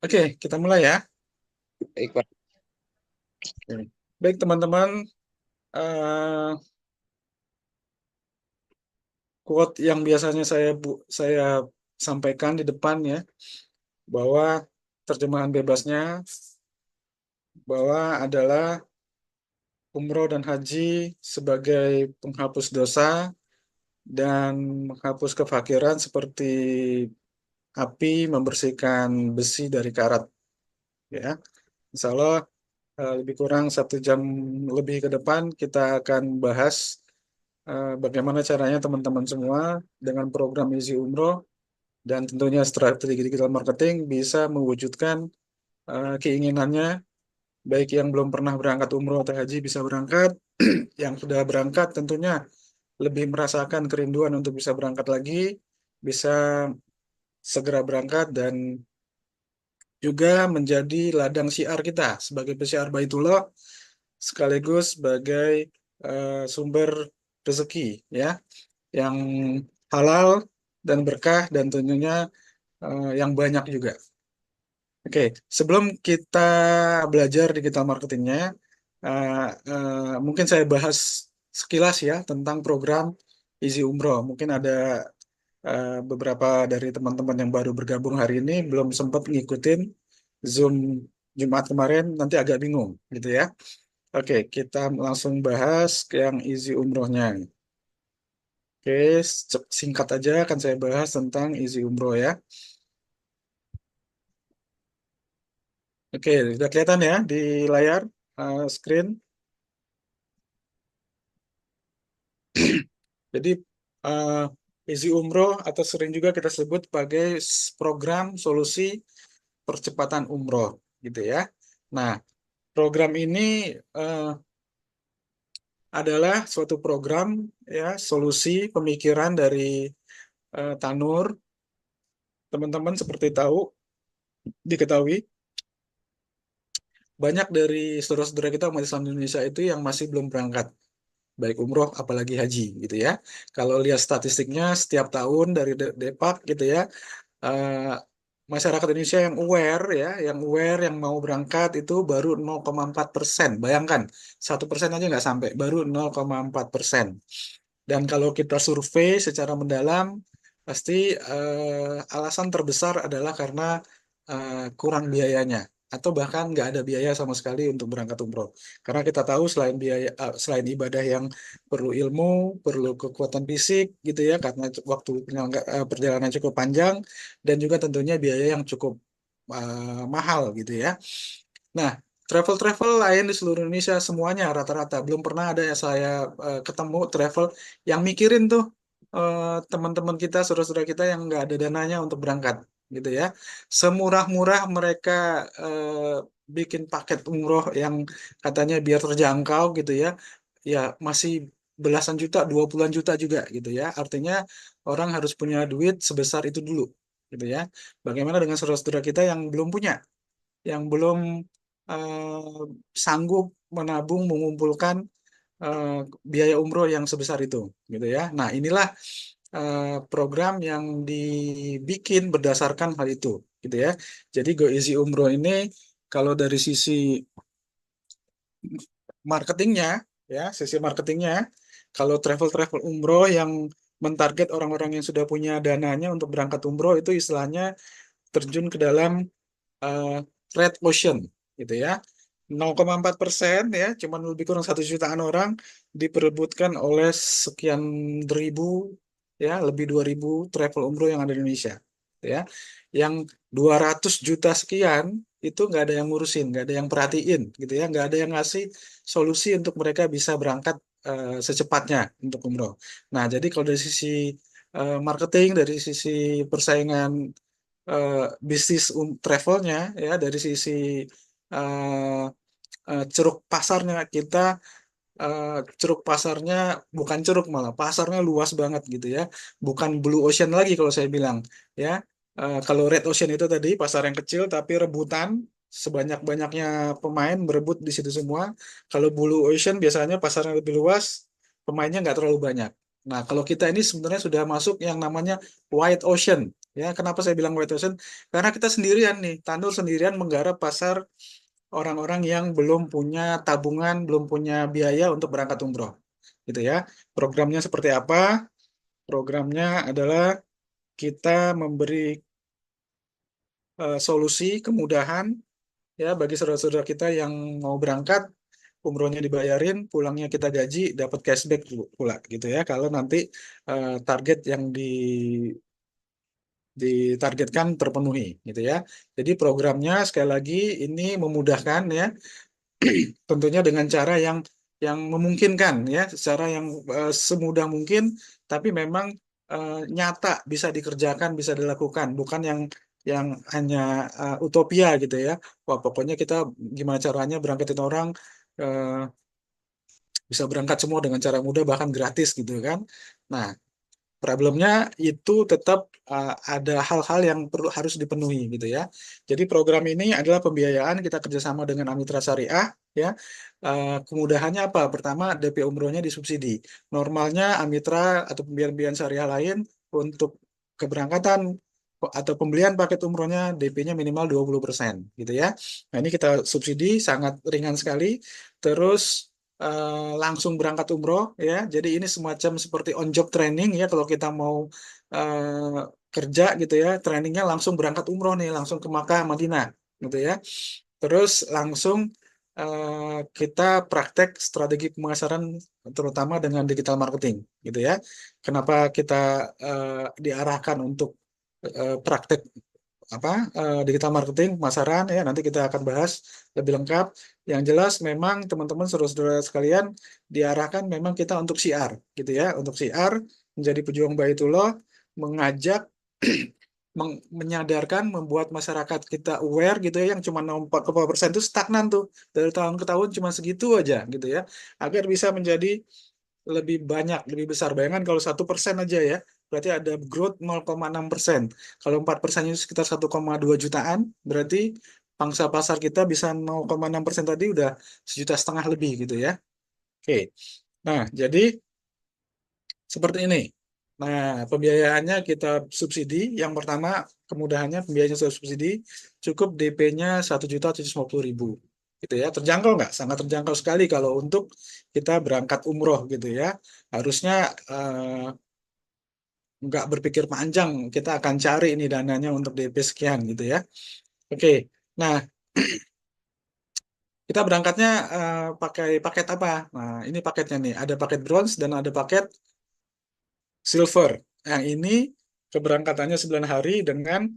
Oke, kita mulai ya. Baik, Pak. Oke. Baik teman-teman, eh, quote yang biasanya saya sampaikan di depan ya, bahwa terjemahan bebasnya bahwa adalah umroh dan haji sebagai penghapus dosa dan menghapus kefakiran seperti api membersihkan besi dari karat. Ya, Insya Allah lebih kurang 1 jam lebih ke depan kita akan bahas bagaimana caranya teman-teman semua dengan program Easy Umroh dan tentunya strategi digital marketing bisa mewujudkan keinginannya, baik yang belum pernah berangkat umroh atau haji bisa berangkat, yang sudah berangkat tentunya lebih merasakan kerinduan untuk bisa berangkat lagi, bisa segera berangkat dan juga menjadi ladang syiar kita sebagai pesyiar Baitullah sekaligus sebagai sumber rezeki ya yang halal dan berkah dan tentunya yang banyak juga. Oke, sebelum kita belajar digital marketingnya, eh, mungkin saya bahas sekilas ya tentang program Easy Umroh. Mungkin ada beberapa dari teman-teman yang baru bergabung hari ini belum sempat ngikutin Zoom Jumat kemarin, nanti agak bingung gitu ya. Oke, kita langsung bahas yang Easy Umrohnya. Oke, singkat aja akan saya bahas tentang Easy Umroh ya. Oke, sudah kelihatan ya di layar screen. Jadi eh, Easy Umroh atau sering juga kita sebut sebagai program solusi percepatan umroh gitu ya. Nah, program ini eh, adalah suatu program ya solusi pemikiran dari Tanur. Teman-teman seperti tahu diketahui banyak dari saudara-saudara kita umat Islam di Indonesia itu yang masih belum berangkat baik umroh apalagi haji gitu ya. Kalau lihat statistiknya setiap tahun dari Depak gitu ya, eh, masyarakat Indonesia yang aware ya, yang mau berangkat itu baru 0,4%. Bayangkan 1% aja nggak sampai, baru 0,4%. Dan kalau kita survei secara mendalam, pasti alasan terbesar adalah karena kurang biayanya, atau bahkan nggak ada biaya sama sekali untuk berangkat umroh. Karena kita tahu selain biaya, selain ibadah yang perlu ilmu, perlu kekuatan fisik gitu ya, karena waktu perjalanan cukup panjang, dan juga tentunya biaya yang cukup mahal gitu ya. Nah, travel-travel lain di seluruh Indonesia semuanya rata-rata belum pernah ada yang saya ketemu travel yang mikirin tuh teman-teman kita, saudara-saudara kita yang nggak ada dananya untuk berangkat, gitu ya. Semurah-murah mereka bikin paket umroh yang katanya biar terjangkau, gitu ya. Ya masih belasan juta, 20-an juta juga, gitu ya. Artinya orang harus punya duit sebesar itu dulu, gitu ya. Bagaimana dengan saudara-saudara kita yang belum punya? Yang belum sanggup menabung mengumpulkan eh, biaya umroh yang sebesar itu gitu ya. Nah, inilah program yang dibikin berdasarkan hal itu gitu ya. Jadi Go Easy Umroh ini kalau dari sisi marketingnya ya, sisi marketingnya kalau travel-travel umroh yang mentarget orang-orang yang sudah punya dananya untuk berangkat umroh itu istilahnya terjun ke dalam eh, red ocean gitu ya. 0,4% ya, cuman lebih kurang 1 jutaan orang diperebutkan oleh sekian ribu ya, lebih 2.000 travel umroh yang ada di Indonesia ya. Yang 200 juta sekian itu nggak ada yang ngurusin, nggak ada yang perhatiin gitu ya, nggak ada yang ngasih solusi untuk mereka bisa berangkat secepatnya untuk umroh. Nah, jadi kalau dari sisi marketing, dari sisi persaingan eh, bisnis travelnya ya dari sisi eh, ceruk pasarnya kita ceruk pasarnya bukan ceruk, malah pasarnya luas banget gitu ya, bukan blue ocean lagi kalau saya bilang ya. Kalau red ocean itu tadi pasar yang kecil tapi rebutan sebanyak-banyaknya pemain berebut di situ semua. Kalau blue ocean biasanya pasarnya lebih luas, pemainnya nggak terlalu banyak. Nah, kalau kita ini sebenarnya sudah masuk yang namanya white ocean Ya, kenapa saya bilang white ocean? Karena kita sendirian nih, Tanur sendirian menggarap pasar orang-orang yang belum punya tabungan, belum punya biaya untuk berangkat umroh, gitu ya. Programnya seperti apa? Programnya adalah kita memberi solusi kemudahan ya bagi saudara-saudara kita yang mau berangkat, umrohnya dibayarin, pulangnya kita gaji, dapat cashback pula, gitu ya. Kalau nanti target yang ditargetkan terpenuhi, gitu ya. Jadi programnya sekali lagi ini memudahkan ya, tentunya dengan cara yang memungkinkan ya, secara yang semudah mungkin, tapi memang nyata bisa dikerjakan, bisa dilakukan, bukan yang hanya utopia gitu ya. Wah, pokoknya kita gimana caranya berangkatin orang eh, bisa berangkat semua dengan cara mudah bahkan gratis gitu kan. Nah, problemnya itu tetap ada hal-hal yang perlu harus dipenuhi gitu ya. Jadi program ini adalah pembiayaan kita kerjasama dengan Amitra Syariah ya. Kemudahannya apa? Pertama, DP umrohnya disubsidi. Normalnya Amitra atau pembiayaan-pembiayaan syariah lain untuk keberangkatan atau pembelian paket umrohnya DP-nya minimal 20% gitu ya. Nah, ini kita subsidi sangat ringan sekali. Terus langsung berangkat umroh ya. Jadi ini semacam seperti on job training ya kalau kita mau kerja gitu ya, trainingnya langsung berangkat umroh nih, langsung ke Makkah, Madinah gitu ya. Terus langsung kita praktek strategi pemasaran terutama dengan digital marketing gitu ya. Kenapa kita diarahkan untuk praktek apa digital marketing pemasaran ya, nanti kita akan bahas lebih lengkap. Yang jelas memang teman-teman saudara-saudara sekalian diarahkan memang kita untuk siar gitu ya, untuk siar menjadi pejuang Baitullah, mengajak menyadarkan, membuat masyarakat kita aware gitu ya, yang cuma 0,4% itu stagnan tuh dari tahun ke tahun cuma segitu aja gitu ya, agar bisa menjadi lebih banyak, lebih besar. Bayangkan kalau 1% aja ya, berarti ada growth 0,6%. Kalau 4% itu sekitar 1,2 jutaan, berarti pangsa pasar kita bisa 0,6% tadi udah 1,5 juta lebih gitu ya. Oke, nah jadi seperti ini. Nah, pembiayaannya kita subsidi. Yang pertama, kemudahannya pembiayaannya sudah subsidi, cukup DP-nya 1.750.000. Gitu ya, terjangkau nggak? Sangat terjangkau sekali kalau untuk kita berangkat umroh gitu ya. Harusnya nggak berpikir panjang, kita akan cari ini dananya untuk DP sekian gitu ya. Oke, nah kita berangkatnya pakai paket apa? Nah, ini paketnya nih, ada paket bronze dan ada paket silver. Yang ini keberangkatannya 9 hari dengan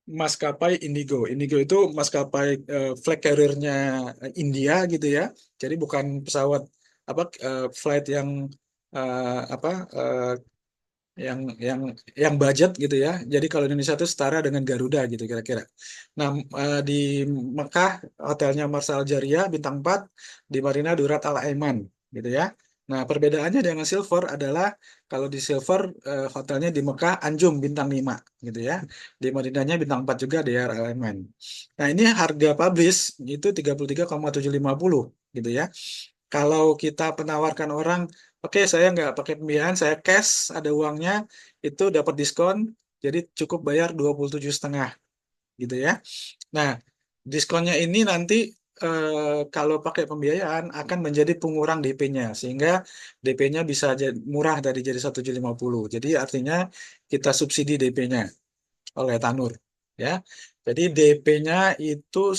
maskapai Indigo. Indigo itu maskapai flag carrier-nya India gitu ya. Jadi bukan pesawat apa flight yang apa yang yang budget gitu ya. Jadi kalau Indonesia itu setara dengan Garuda gitu kira-kira. Nah, di Mekah hotelnya Marsal Jaria bintang 4, di Marina Durat Al Aiman gitu ya. Nah, perbedaannya dengan Silver adalah kalau di Silver hotelnya di Mekah Anjum bintang 5 gitu ya. Di Madinahnya bintang 4 juga di Al Aiman. Nah, ini harga publish itu 33,750 gitu ya. Kalau kita penawarkan orang, oke saya nggak pakai pembiayaan, saya cash, ada uangnya, itu dapat diskon, jadi cukup bayar 27,5 gitu ya. Nah, diskonnya ini nanti kalau pakai pembiayaan akan menjadi pengurang DP-nya, sehingga DP-nya bisa murah dari jadi 1.750. Jadi artinya kita subsidi DP-nya oleh Tanur ya. Jadi DP-nya itu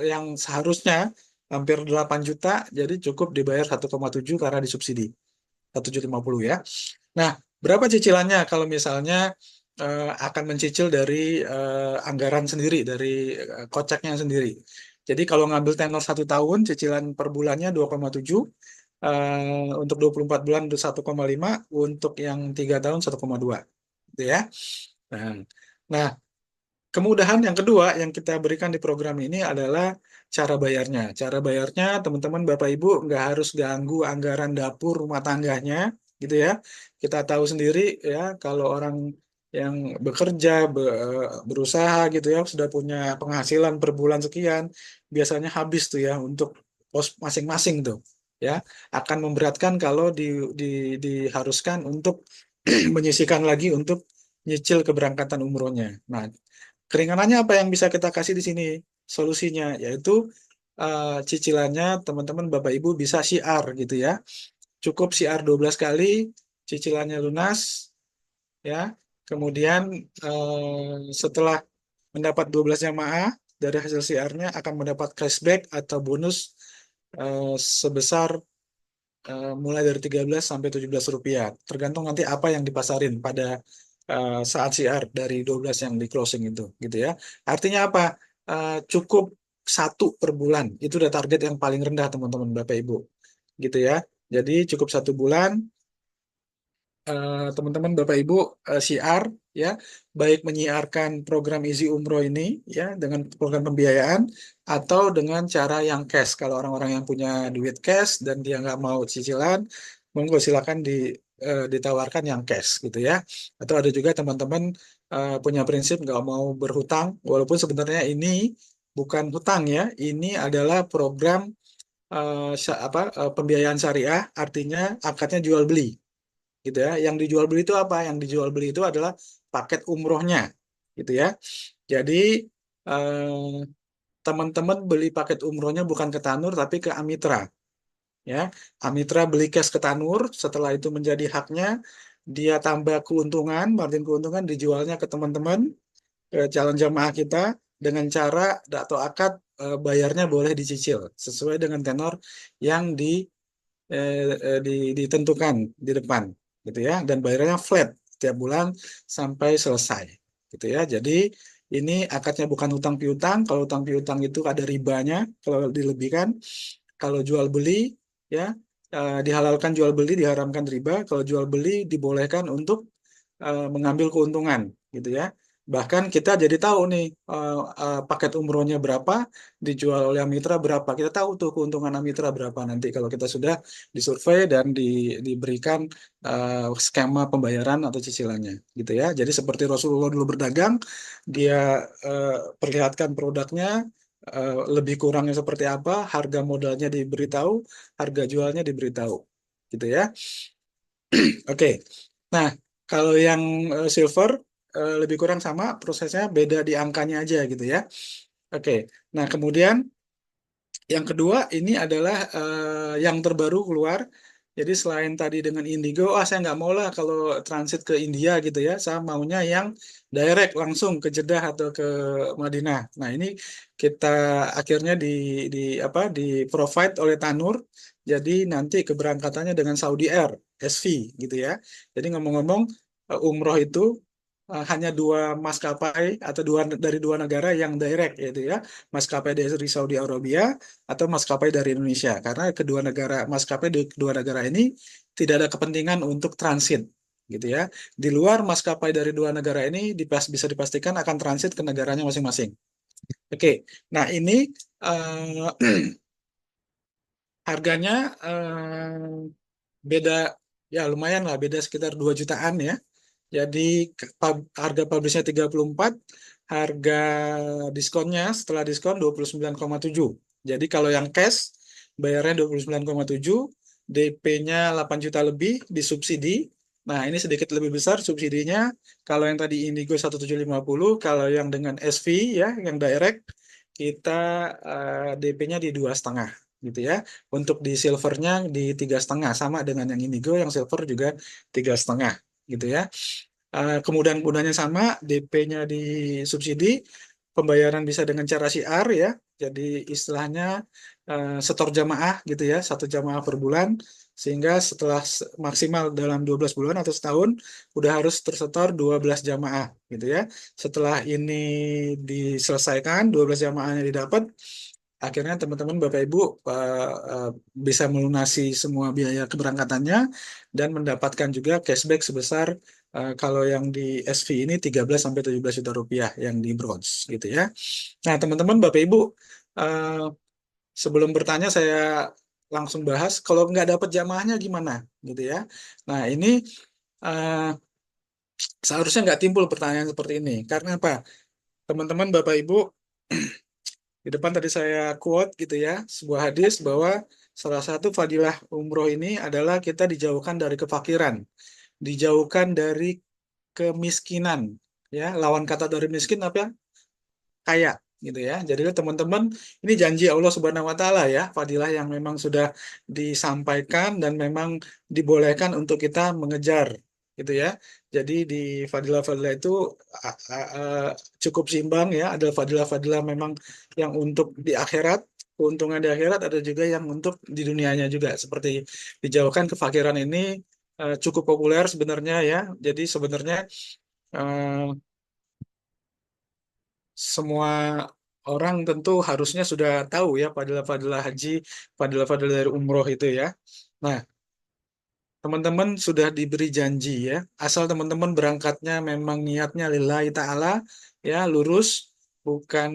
yang seharusnya hampir 8 juta, jadi cukup dibayar 1,7 karena disubsidi 1.750 ya. Nah, berapa cicilannya kalau misalnya akan mencicil dari anggaran sendiri, dari koceknya sendiri. Jadi kalau ngambil tenor 1 tahun, cicilan per bulannya 2,7, untuk 24 bulan itu 1,5, untuk yang 3 tahun 1,2. Gitu ya. Nah, nah, kemudahan yang kedua yang kita berikan di program ini adalah cara bayarnya. Cara bayarnya, teman-teman, Bapak Ibu, nggak harus ganggu anggaran dapur rumah tangganya, gitu ya. Kita tahu sendiri ya, kalau orang yang bekerja, berusaha gitu ya, sudah punya penghasilan per bulan sekian, biasanya habis tuh ya untuk pos masing-masing tuh, ya. Akan memberatkan kalau diharuskan untuk menyisihkan lagi untuk nyicil keberangkatan umrohnya. Nah, keringanannya apa yang bisa kita kasih di sini? Solusinya yaitu cicilannya teman-teman Bapak Ibu bisa syiar gitu ya. Cukup syiar 12 kali, cicilannya lunas ya. Kemudian setelah mendapat 12 jamaah dari hasil syiarnya akan mendapat cashback atau bonus sebesar mulai dari 13 sampai 17 rupiah. Tergantung nanti apa yang dipasarin pada saat syiar dari 12 yang di closing itu, gitu ya. Artinya apa? Cukup satu per bulan. Itu udah target yang paling rendah teman-teman Bapak Ibu, gitu ya. Jadi cukup 1 bulan teman-teman Bapak Ibu syiar ya, baik menyiarkan program Easy Umroh ini ya dengan program pembiayaan atau dengan cara yang cash. Kalau orang-orang yang punya duit cash dan dia nggak mau cicilan, monggo silakan ditawarkan yang cash gitu ya. Atau ada juga teman-teman punya prinsip nggak mau berhutang, walaupun sebenarnya ini bukan hutang ya, ini adalah program pembiayaan syariah, artinya akadnya jual beli gitu ya. Yang dijual beli itu apa? Yang dijual beli itu adalah paket umrohnya, gitu ya. Jadi eh, teman-teman beli paket umrohnya bukan ke Tanur tapi ke Amitra, ya. Amitra beli cash ke Tanur, setelah itu menjadi haknya, dia tambah keuntungan, margin keuntungan dijualnya ke teman-teman, ke calon jamaah kita dengan cara atau akad bayarnya boleh dicicil sesuai dengan tenor yang ditentukan di depan gitu ya, dan bayarnya flat setiap bulan sampai selesai gitu ya. Jadi ini akadnya bukan hutang piutang. Kalau hutang piutang itu ada ribanya kalau dilebihkan. Kalau jual beli ya, dihalalkan jual beli, diharamkan riba. Kalau jual beli dibolehkan untuk mengambil keuntungan gitu ya. Bahkan kita jadi tahu nih paket umrohnya berapa, dijual oleh Amitra berapa. Kita tahu tuh keuntungan Amitra berapa nanti kalau kita sudah disurvei dan diberikan skema pembayaran atau cicilannya gitu ya. Jadi seperti Rasulullah dulu berdagang, dia perlihatkan produknya lebih kurangnya seperti apa, harga modalnya diberitahu, harga jualnya diberitahu gitu ya. Oke. Nah, kalau yang silver lebih kurang sama, prosesnya beda di angkanya aja gitu ya. Oke. Nah, kemudian yang kedua ini adalah yang terbaru keluar. Jadi selain tadi dengan Indigo, saya nggak mau lah kalau transit ke India gitu ya. Saya maunya yang direct langsung ke Jeddah atau ke Madinah. Nah, ini kita akhirnya di apa di provide oleh Tanur. Jadi nanti keberangkatannya dengan Saudi Air, SV gitu ya. Jadi ngomong-ngomong umroh itu hanya dua maskapai atau dari dua negara yang direct yaitu ya, maskapai dari Saudi Arabia atau maskapai dari Indonesia, karena kedua negara maskapai di kedua negara ini tidak ada kepentingan untuk transit gitu ya. Di luar maskapai dari dua negara ini bisa dipastikan akan transit ke negaranya masing-masing. Oke, nah ini harganya beda ya, lumayan lah, beda sekitar 2 jutaan ya. Jadi harga publishnya 34, harga diskonnya setelah diskon 29,7. Jadi kalau yang cash bayarnya 29,7, DP-nya 8 juta lebih disubsidi. Nah, ini sedikit lebih besar subsidinya. Kalau yang tadi Indigo 1750, kalau yang dengan SV ya, yang direct kita DP-nya di 2,5 gitu ya. Untuk di silvernya di 3,5 sama dengan yang Indigo, yang silver juga 3,5 gitu ya. Kemudahan-kemudahannya sama, DP-nya disubsidi, pembayaran bisa dengan cara syiar ya. Jadi istilahnya setor jamaah gitu ya, 1 jamaah per bulan, sehingga setelah maksimal dalam 12 bulan atau setahun udah harus tersetor 12 jamaah gitu ya. Setelah ini diselesaikan, 12 jamaahnya didapat, akhirnya teman-teman Bapak Ibu bisa melunasi semua biaya keberangkatannya dan mendapatkan juga cashback sebesar kalau yang di SV ini 13 sampai 17 juta rupiah yang di bronze gitu ya. Nah, teman-teman Bapak Ibu eh, sebelum bertanya saya langsung bahas kalau nggak dapat jamaahnya gimana gitu ya. Nah, ini eh, seharusnya nggak timbul pertanyaan seperti ini. Karena apa? Teman-teman Bapak Ibu, di depan tadi saya quote gitu ya, sebuah hadis bahwa salah satu fadilah umroh ini adalah kita dijauhkan dari kefakiran, dijauhkan dari kemiskinan. Ya, lawan kata dari miskin apa? Kaya gitu ya. Jadi teman-teman, ini janji Allah Subhanahu wa taala ya, fadilah yang memang sudah disampaikan dan memang dibolehkan untuk kita mengejar gitu ya. Jadi di fadilah-fadilah itu a- a- a- cukup seimbang ya, ada fadilah-fadilah memang yang untuk di akhirat, keuntungan di akhirat, ada juga yang untuk di dunianya juga, seperti dijauhkan kefakiran ini cukup populer sebenarnya ya. Jadi sebenarnya eh, semua orang tentu harusnya sudah tahu ya fadilah-fadilah haji, fadilah-fadilah dari umroh itu ya. Nah, teman-teman sudah diberi janji ya, asal teman-teman berangkatnya memang niatnya lillahi ta'ala, ya lurus, bukan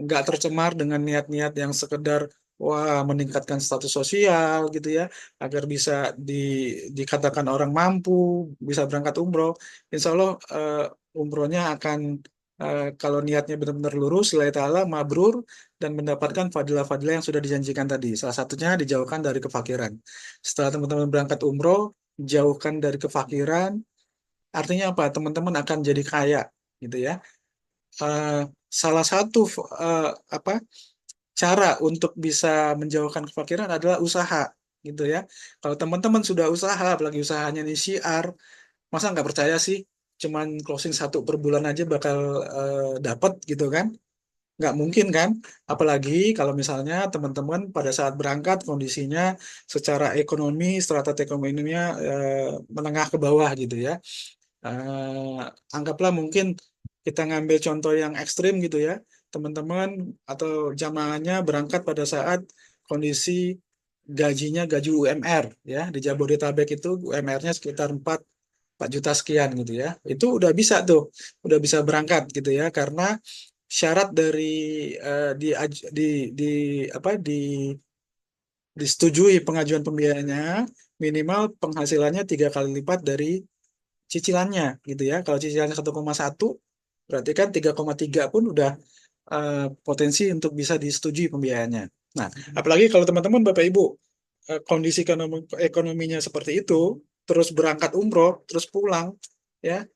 nggak tercemar dengan niat-niat yang sekedar wah meningkatkan status sosial gitu ya, agar bisa dikatakan orang mampu, bisa berangkat umroh. Insya Allah umrohnya akan kalau niatnya benar-benar lurus, lillahi ta'ala, mabrur, dan mendapatkan fadilah-fadilah yang sudah dijanjikan tadi. Salah satunya dijauhkan dari kefakiran. Setelah teman-teman berangkat umroh, jauhkan dari kefakiran, artinya apa? Teman-teman akan jadi kaya, gitu ya. Eh, Salah satu eh, apa cara untuk bisa menjauhkan kefakiran adalah usaha, gitu ya. Kalau teman-teman sudah usaha, apalagi usahanya ini syiar, masa nggak percaya sih? Cuman closing satu per bulan aja bakal dapat gitu kan? Nggak mungkin kan? Apalagi kalau misalnya teman-teman pada saat berangkat kondisinya secara ekonomi, strata ekonominya menengah ke bawah gitu ya. Anggaplah mungkin kita ngambil contoh yang ekstrim gitu ya. Teman-teman atau jamaahnya berangkat pada saat kondisi gajinya gaji UMR ya. Di Jabodetabek itu UMR-nya sekitar 4 juta sekian gitu ya. Itu udah bisa tuh, udah bisa berangkat gitu ya karena syarat dari eh, di, di di apa disetujui pengajuan pembiayaannya minimal penghasilannya 3 kali lipat dari cicilannya gitu ya. Kalau cicilannya 1,1 berarti kan 3,3 pun udah potensi untuk bisa disetujui pembiayaannya. Nah, apalagi kalau teman-teman Bapak Ibu kondisi ekonominya seperti itu, terus berangkat umroh, terus pulang, ya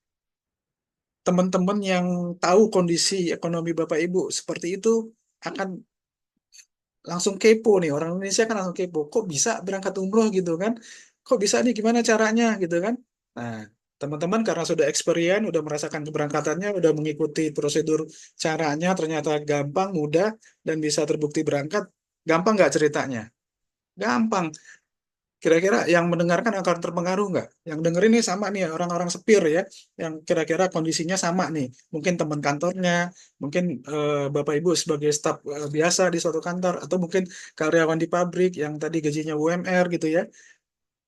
teman-teman yang tahu kondisi ekonomi Bapak Ibu seperti itu akan langsung kepo nih, orang Indonesia kan langsung kepo, kok bisa berangkat umroh gitu kan, kok bisa nih, gimana caranya gitu kan. Nah, teman-teman karena sudah experience, udah merasakan keberangkatannya, udah mengikuti prosedur caranya, ternyata gampang, mudah, dan bisa terbukti berangkat. Gampang nggak ceritanya? Gampang. Kira-kira yang mendengarkan akan terpengaruh nggak? Yang denger ini sama nih, orang-orang sepir ya, yang kira-kira kondisinya sama nih. Mungkin teman kantornya, mungkin Bapak Ibu sebagai staf biasa di suatu kantor, atau mungkin karyawan di pabrik yang tadi gajinya UMR gitu ya.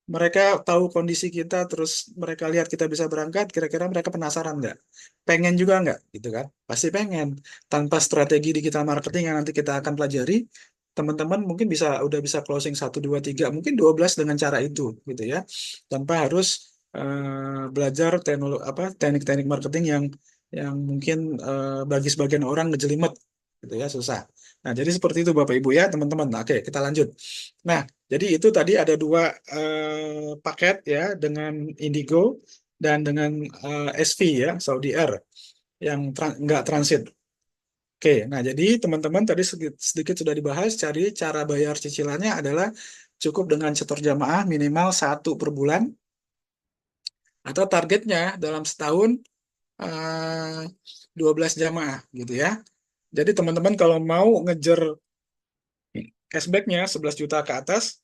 Mereka tahu kondisi kita, terus mereka lihat kita bisa berangkat, kira-kira mereka penasaran nggak? Pengen juga nggak? Gitu kan? Pasti pengen. Tanpa strategi digital marketing yang nanti kita akan pelajari, teman-teman mungkin udah bisa closing 1, 2, 3, mungkin 12 dengan cara itu, gitu ya. Tanpa harus belajar teknologi apa teknik-teknik marketing yang mungkin bagi sebagian orang ngejelimet, gitu ya, susah. Nah, jadi seperti itu Bapak Ibu ya, teman-teman. Nah, oke, kita lanjut. Nah, jadi itu tadi ada dua paket ya dengan Indigo dan dengan SV ya, Saudi Air yang nggak transit. Oke, nah jadi teman-teman tadi sedikit sudah dibahas, cari cara bayar cicilannya adalah cukup dengan setor jamaah minimal 1 per bulan, atau targetnya dalam setahun eh, 12 jamaah gitu ya. Jadi teman-teman kalau mau ngejar cashbacknya 11 juta ke atas,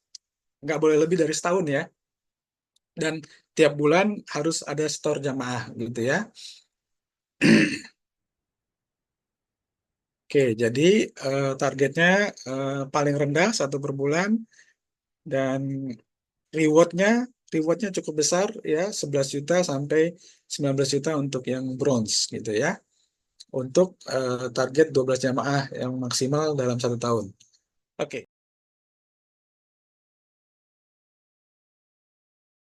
nggak boleh lebih dari setahun ya. Dan tiap bulan harus ada setor jamaah gitu ya. Oke, jadi targetnya paling rendah 1 per bulan, dan rewardnya rewardnya cukup besar ya, 11 juta sampai 19 juta untuk yang bronze gitu ya, untuk target 12 jamaah yang maksimal dalam 1 tahun. Oke.